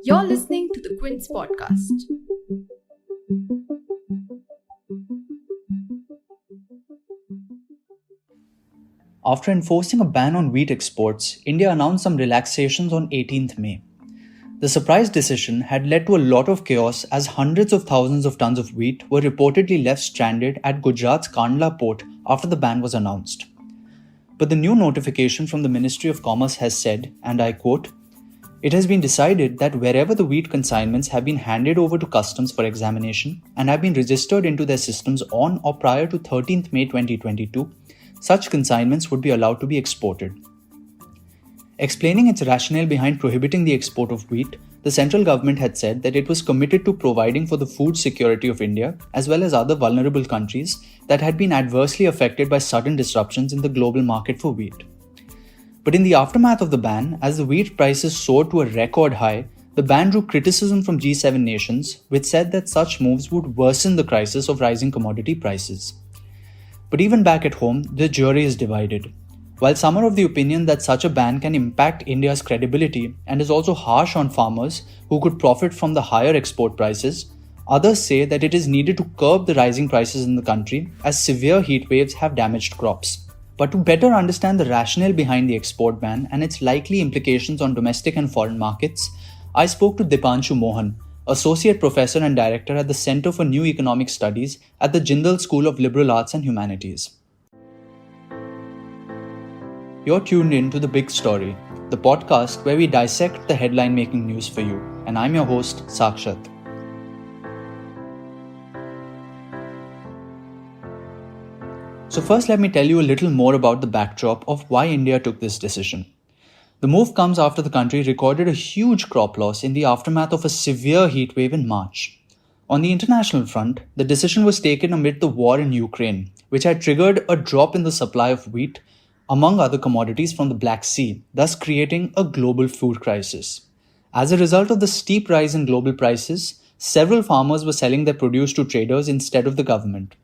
You're listening to the Quint's podcast. After enforcing a ban on wheat exports, India announced some relaxations on 18th May. The surprise decision had led to a lot of chaos as hundreds of thousands of tons of wheat were reportedly left stranded at Gujarat's Kandla port after the ban was announced. But the new notification from the Ministry of Commerce has said, and I quote, "It has been decided that wherever the wheat consignments have been handed over to customs for examination and have been registered into their systems on or prior to 13th May 2022, such consignments would be allowed to be exported." Explaining its rationale behind prohibiting the export of wheat, the central government had said that it was committed to providing for the food security of India as well as other vulnerable countries that had been adversely affected by sudden disruptions in the global market for wheat. But in the aftermath of the ban, as the wheat prices soared to a record high, the ban drew criticism from G7 nations, which said that such moves would worsen the crisis of rising commodity prices. But even back at home, the jury is divided. While some are of the opinion that such a ban can impact India's credibility and is also harsh on farmers who could profit from the higher export prices, others say that it is needed to curb the rising prices in the country as severe heat waves have damaged crops. But to better understand the rationale behind the export ban and its likely implications on domestic and foreign markets, I spoke to Dipanshu Mohan, Associate Professor and Director at the Center for New Economic Studies at the Jindal School of Liberal Arts and Humanities. You're tuned in to The Big Story, the podcast where we dissect the headline-making news for you, and I'm your host, Sakshat. So first, let me tell you a little more about the backdrop of why India took this decision. The move comes after the country recorded a huge crop loss in the aftermath of a severe heatwave in March. On the international front, the decision was taken amid the war in Ukraine, which had triggered a drop in the supply of wheat, among other commodities from the Black Sea, thus creating a global food crisis. As a result of the steep rise in global prices, several farmers were selling their produce to traders instead of the government.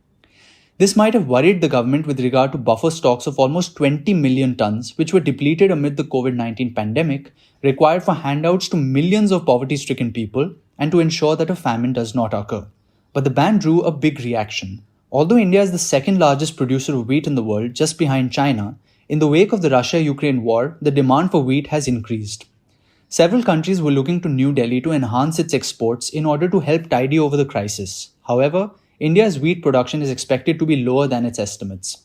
This might have worried the government with regard to buffer stocks of almost 20 million tons, which were depleted amid the COVID-19 pandemic, required for handouts to millions of poverty-stricken people and to ensure that a famine does not occur. But the ban drew a big reaction. Although India is the second largest producer of wheat in the world, just behind China, in the wake of the Russia-Ukraine war, the demand for wheat has increased. Several countries were looking to New Delhi to enhance its exports in order to help tiddy over the crisis. However, India's wheat production is expected to be lower than its estimates.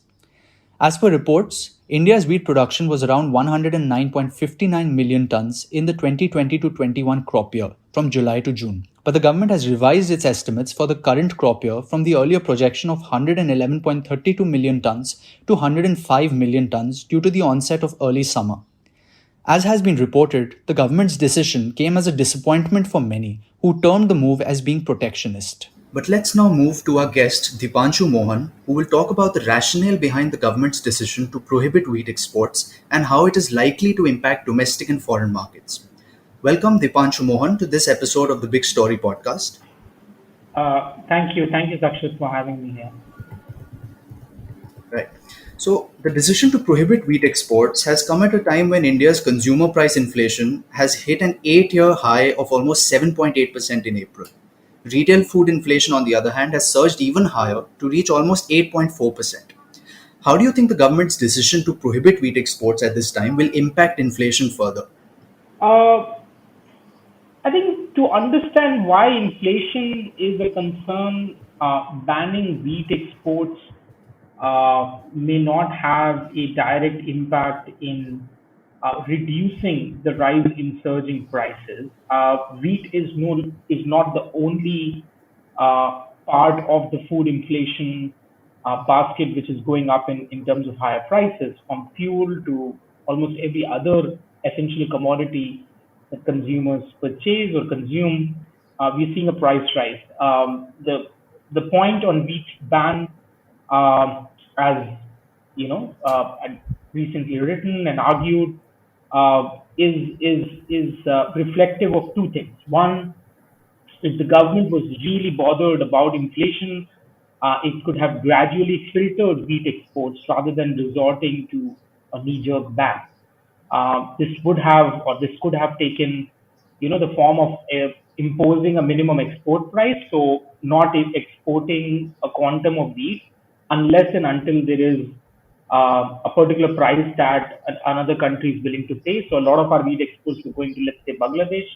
As per reports, India's wheat production was around 109.59 million tons in the 2020-21 crop year, from July to June. But the government has revised its estimates for the current crop year from the earlier projection of 111.32 million tons to 105 million tons due to the onset of early summer. As has been reported, the government's decision came as a disappointment for many, who termed the move as being protectionist. But let's now move to our guest, Dipanshu Mohan, who will talk about the rationale behind the government's decision to prohibit wheat exports and how it is likely to impact domestic and foreign markets. Welcome, Dipanshu Mohan, to this episode of the Big Story podcast. Thank you, Sakshit, for having me here. Right. So, the decision to prohibit wheat exports has come at a time when India's consumer price inflation has hit an 8-year high of almost 7.8% in April. Retail food inflation, on the other hand, has surged even higher to reach almost 8.4%. How do you think the government's decision to prohibit wheat exports at this time will impact inflation further? Uh, I think to understand why inflation is a concern, banning wheat exports may not have a direct impact in reducing the rise in surging prices. Wheat is not the only part of the food inflation basket which is going up in terms of higher prices, from fuel to almost every other essential commodity that consumers purchase or consume. We're seeing a price rise. The point on wheat ban, as I'd recently written and argued, is reflective of two things. One, if the government was really bothered about inflation, it could have gradually filtered wheat exports rather than resorting to a knee-jerk ban. this could have taken, the form of imposing a minimum export price, so not exporting a quantum of wheat unless and until there is a particular price that another country is willing to pay. So a lot of our wheat exports were going to, let's say, Bangladesh.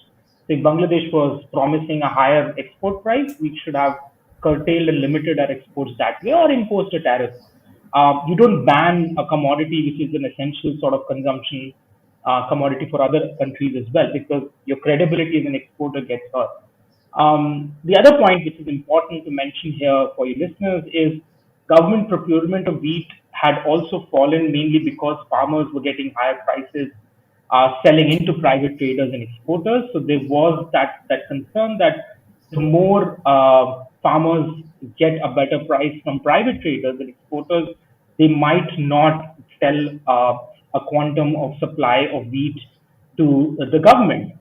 So if Bangladesh was promising a higher export price, we should have curtailed and limited our exports that way or imposed a tariff. You don't ban a commodity which is an essential sort of consumption commodity for other countries as well, because your credibility as an exporter gets hurt. The other point which is important to mention here for your listeners is government procurement of wheat had also fallen mainly because farmers were getting higher prices selling into private traders and exporters. So there was that concern that the more farmers get a better price from private traders and exporters, they might not sell a quantum of supply of wheat to the government,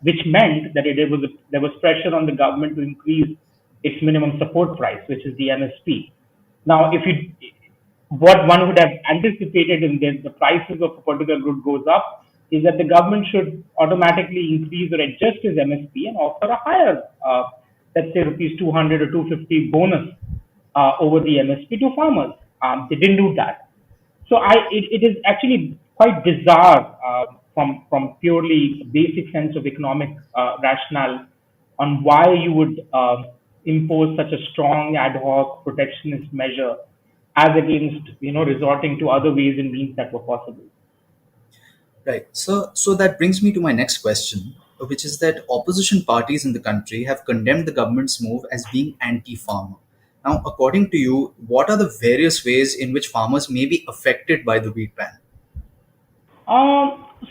which meant that there was pressure on the government to increase its minimum support price, which is the MSP. Now, if you what one would have anticipated in the prices of a particular good goes up is that the government should automatically increase or adjust its MSP and offer a higher, let's say, rupees 200 or 250 bonus over the MSP to farmers. They didn't do that. So it is actually quite bizarre from purely basic sense of economic rationale on why you would impose such a strong ad hoc protectionist measure as against resorting to other ways and means that were possible. Right. So that brings me to my next question, which is that opposition parties in the country have condemned the government's move as being anti-farmer. Now, according to you, what are the various ways in which farmers may be affected by the wheat ban?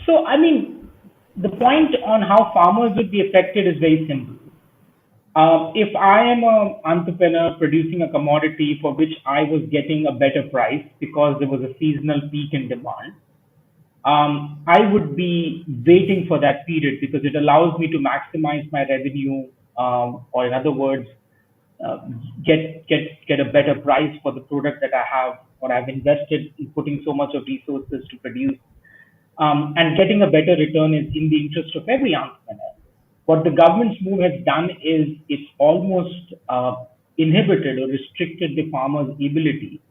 So I mean, the point on how farmers would be affected is very simple. If I am an entrepreneur producing a commodity for which I was getting a better price because there was a seasonal peak in demand, I would be waiting for that period because it allows me to maximize my revenue, or in other words, uh, get a better price for the product that I have or I've invested in putting so much of resources to produce, and getting a better return is in the interest of every entrepreneur. What the government's move has done is it's almost inhibited or restricted the farmer's ability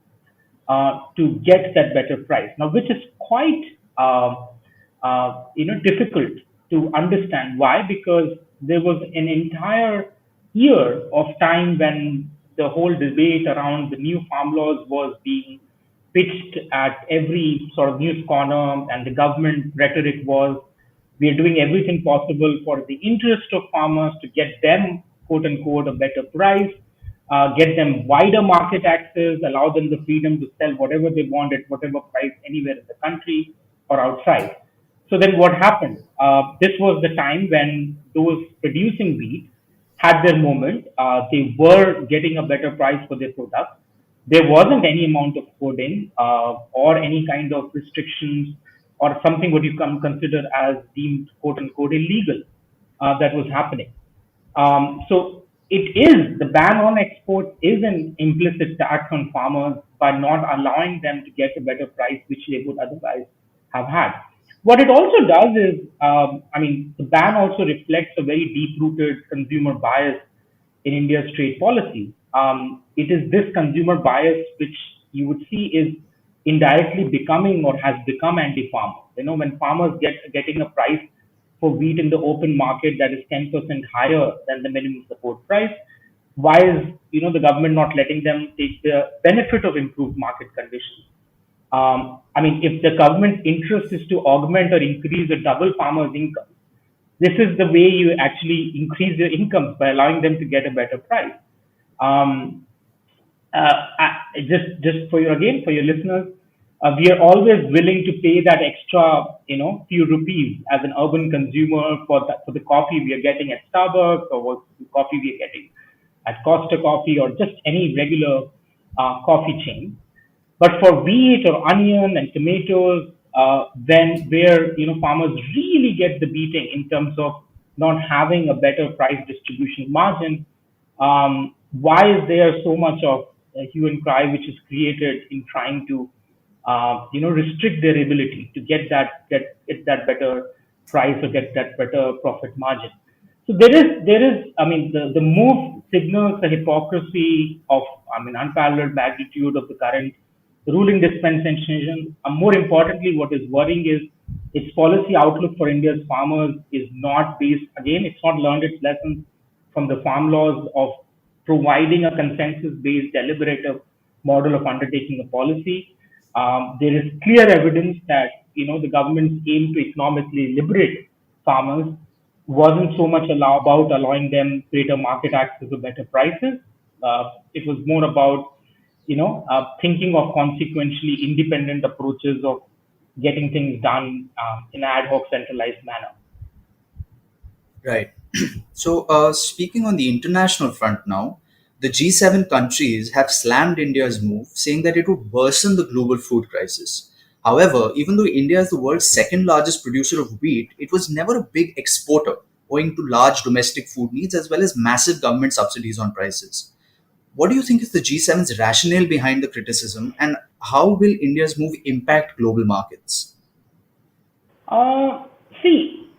to get that better price. Now, which is quite difficult to understand. Why? Because there was an entire year of time when the whole debate around the new farm laws was being pitched at every sort of news corner, and the government rhetoric was we are doing everything possible for the interest of farmers to get them, quote unquote, a better price, get them wider market access, allow them the freedom to sell whatever they want at whatever price anywhere in the country or outside. So then what happened? This was the time when those producing wheat had their moment. They were getting a better price for their product. There wasn't any amount of coding or any kind of restrictions or something what you can consider as deemed quote unquote illegal that was happening. So it is the ban on exports is an implicit tax on farmers by not allowing them to get a better price which they would otherwise have had. What it also does is, I mean, the ban also reflects a very deep-rooted consumer bias in India's trade policy. It is this consumer bias which you would see is indirectly becoming or has become anti-farmer. When farmers getting a price for wheat in the open market that is 10% higher than the minimum support price, why is the government not letting them take the benefit of improved market conditions? I mean, if the government's interest is to augment or increase or double farmers' income, this is the way you actually increase their incomes by allowing them to get a better price. Um, just for your listeners, we are always willing to pay that extra, few rupees as an urban consumer for the coffee we are getting at Starbucks or what the coffee we are getting at Costa Coffee or just any regular coffee chain. But for wheat or onion and tomatoes, then where farmers really get the beating in terms of not having a better price distribution margin, why is there so much of hue and cry which is created in trying to restrict their ability to get that better price or get that better profit margin. So there is I mean the move signals the hypocrisy of unparalleled magnitude of the current ruling dispensation. More importantly, what is worrying is its policy outlook for India's farmers is not based, again, it's not learned its lessons from the farm laws of providing a consensus-based deliberative model of undertaking a policy. There is clear evidence that the government's aim to economically liberate farmers wasn't so much about allowing them greater market access or better prices. It was more about thinking of consequentially independent approaches of getting things done in an ad hoc centralized manner. Right. So, speaking on the international front now, the G7 countries have slammed India's move, saying that it would worsen the global food crisis. However, even though India is the world's second largest producer of wheat, it was never a big exporter, owing to large domestic food needs as well as massive government subsidies on prices. What do you think is the G7's rationale behind the criticism, and how will India's move impact global markets? Uh, See,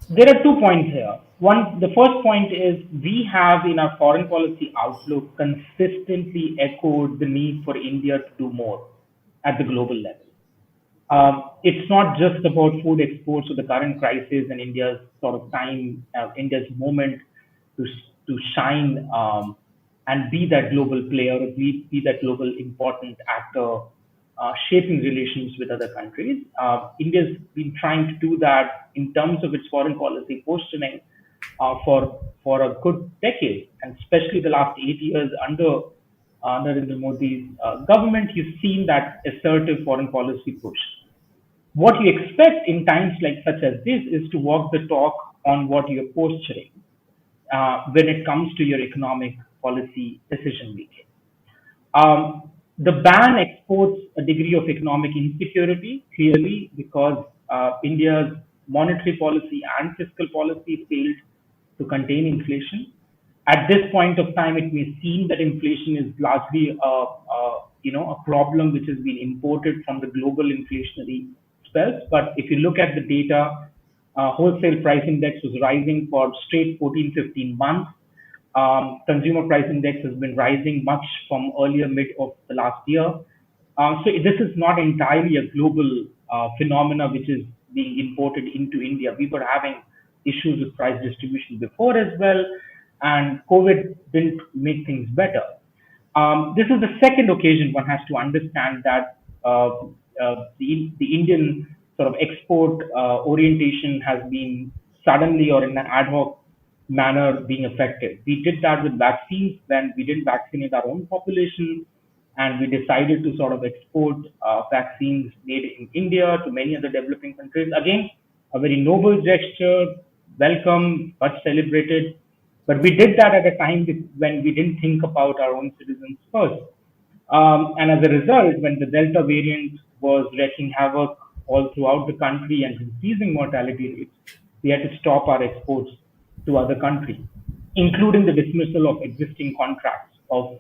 there are 2 points here. One, the first point is we have in our foreign policy outlook consistently echoed the need for India to do more at the global level. It's not just about food exports or the current crisis and India's sort of time, India's moment to shine and be that global player, or be that global important actor, shaping relations with other countries. India's been trying to do that in terms of its foreign policy positioning for a good decade, and especially the last 8 years under Narendra Modi's government, you've seen that assertive foreign policy push. What you expect in times like such as this is to walk the talk on what you're posturing when it comes to your economic policy decision making. The ban exports a degree of economic insecurity, clearly, because India's monetary policy and fiscal policy failed to contain inflation. At this point of time, it may seem that inflation is largely a problem which has been imported from the global inflationary spells. But if you look at the data, wholesale price index was rising for straight 14, 15 months. Consumer price index has been rising much from earlier mid of the last year. So this is not entirely a global phenomena which is being imported into India. We were having issues with price distribution before as well, and COVID didn't make things better. This is the second occasion one has to understand that the Indian sort of export orientation has been suddenly or in an ad hoc manner being affected. We did that with vaccines when we didn't vaccinate our own population, and we decided to sort of export vaccines made in India to many other developing countries. Again, a very noble gesture, welcome, much celebrated. But we did that at a time when we didn't think about our own citizens first. And as a result, when the Delta variant was wreaking havoc all throughout the country and increasing mortality rates, we had to stop our exports to other countries, including the dismissal of existing contracts of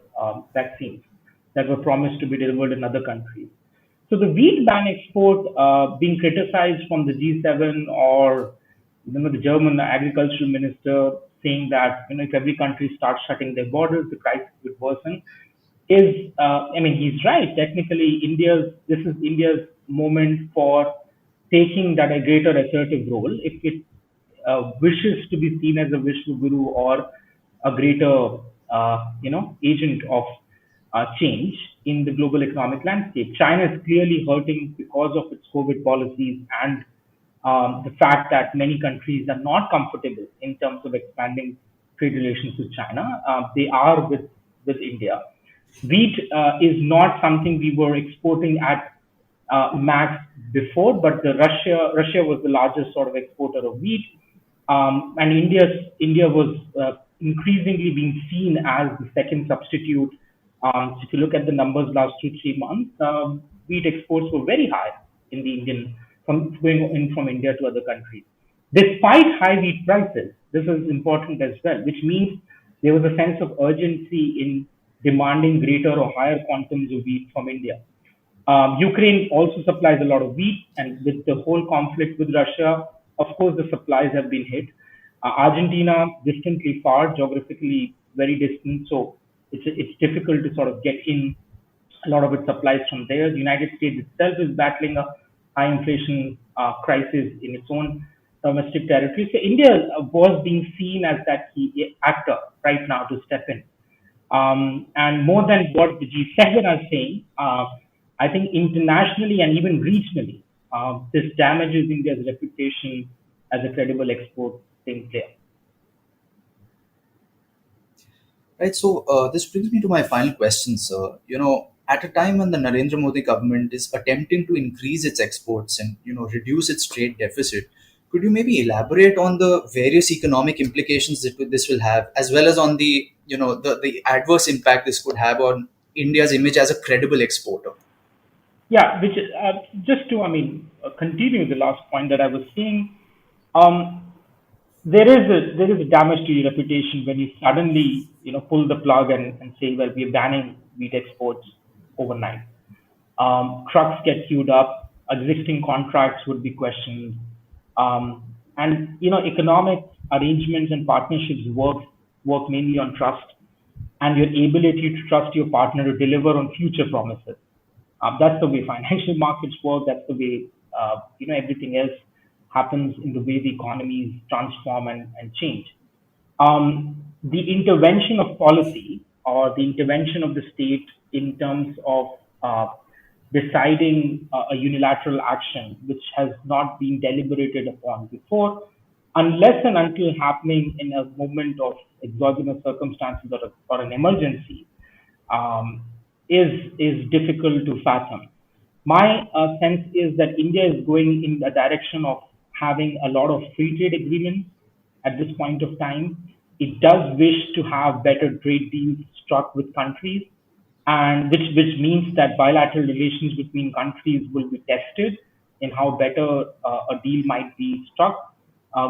vaccines that were promised to be delivered in other countries. So the wheat ban export being criticized from the G7, or the German agricultural minister saying that if every country starts shutting their borders, the crisis would worsen, is he's right. Technically, this is India's moment for taking that a greater assertive role. If it wishes to be seen as a Vishnu Guru or a greater agent of change in the global economic landscape. China is clearly hurting because of its COVID policies and the fact that many countries are not comfortable in terms of expanding trade relations with China. They are with India. Wheat is not something we were exporting at max before, but Russia was the largest sort of exporter of wheat, and India was increasingly being seen as the second substitute. So if you look at the numbers last 2 3 months, wheat exports were very high in the Indian from going in from India to other countries. Despite high wheat prices, this is important as well, which means there was a sense of urgency in demanding greater or higher quantums of wheat from India. Ukraine also supplies a lot of wheat, and with the whole conflict with Russia, of course, the supplies have been hit. Argentina, distantly far, geographically very distant, so it's difficult to sort of get in a lot of its supplies from there. The United States itself is battling a high inflation crisis in its own domestic territory. So India was being seen as that key actor right now to step in. And more than what the G7 are saying, I think internationally and even regionally, this damages India's reputation as a credible exporting player. Right. So this brings me to my final question, sir. At a time when the Narendra Modi government is attempting to increase its exports and reduce its trade deficit, could you maybe elaborate on the various economic implications that this will have, as well as on the the adverse impact this could have on India's image as a credible exporter? Yeah, which just to, continue the last point that I was saying, um, there is a damage to your reputation when you suddenly pull the plug and say, well, we're banning wheat exports overnight. Trucks get queued up, existing contracts would be questioned, and economic arrangements and partnerships work mainly on trust and your ability to trust your partner to deliver on future promises. That's the way financial markets work. That's the way everything else happens in the way the economies transform and change. The intervention of policy or the intervention of the state in terms of deciding a unilateral action which has not been deliberated upon before, unless and until happening in a moment of exogenous circumstances or an emergency, um, is difficult to fathom. My sense is that India is going in the direction of having a lot of free trade agreements at this point of time. It does wish to have better trade deals struck with countries, and which means that bilateral relations between countries will be tested in how better a deal might be struck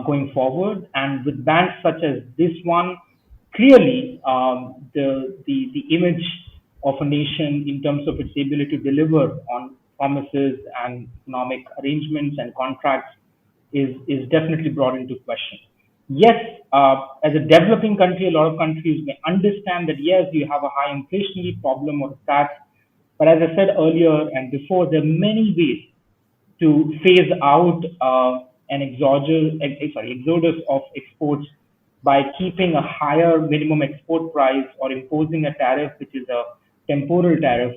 going forward. And with bans such as this one, clearly the image of a nation in terms of its ability to deliver on promises and economic arrangements and contracts is definitely brought into question. Yes, as a developing country, a lot of countries may understand that yes, you have a high inflationary problem or tax, but as I said earlier and before, there are many ways to phase out an exodus of exports by keeping a higher minimum export price or imposing a tariff which is a temporal tariff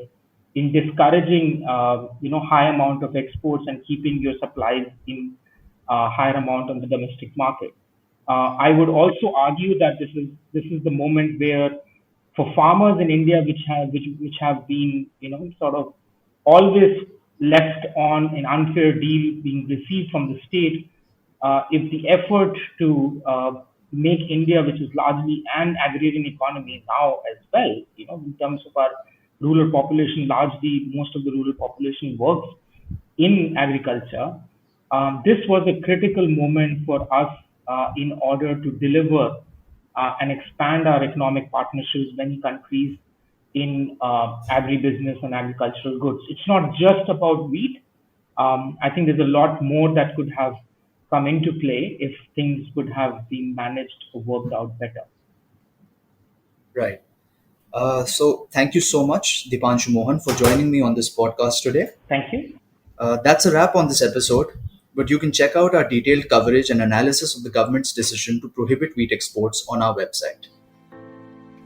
in discouraging high amount of exports and keeping your supplies in higher amount on the domestic market. I would also argue that this is the moment where for farmers in India which have been sort of always left on an unfair deal being received from the state, if the effort to make India, which is largely an agrarian economy now as well, in terms of our rural population, largely most of the rural population works in agriculture. This was a critical moment for us in order to deliver and expand our economic partnerships with many countries in agribusiness and agricultural goods. It's not just about wheat. I think there's a lot more that could have come into play if things could have been managed or worked out better. Right. So thank you so much, Dipanshu Mohan, for joining me on this podcast today. Thank you. That's a wrap on this episode, but you can check out our detailed coverage and analysis of the government's decision to prohibit wheat exports on our website.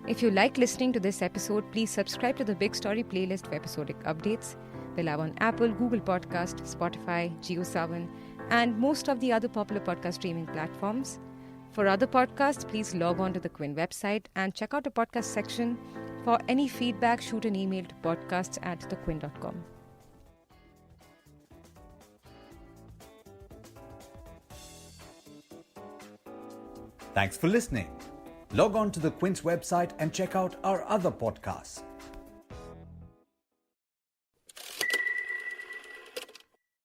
If you like listening to this episode, please subscribe to the Big Story playlist for episodic updates. We're live on Apple, Google Podcast, Spotify, JioSaavn, and most of the other popular podcast streaming platforms. For other podcasts, please log on to the Quint website and check out the podcast section. For any feedback, shoot an email to podcasts@thequint.com. Thanks for listening. Log on to the Quint's website and check out our other podcasts.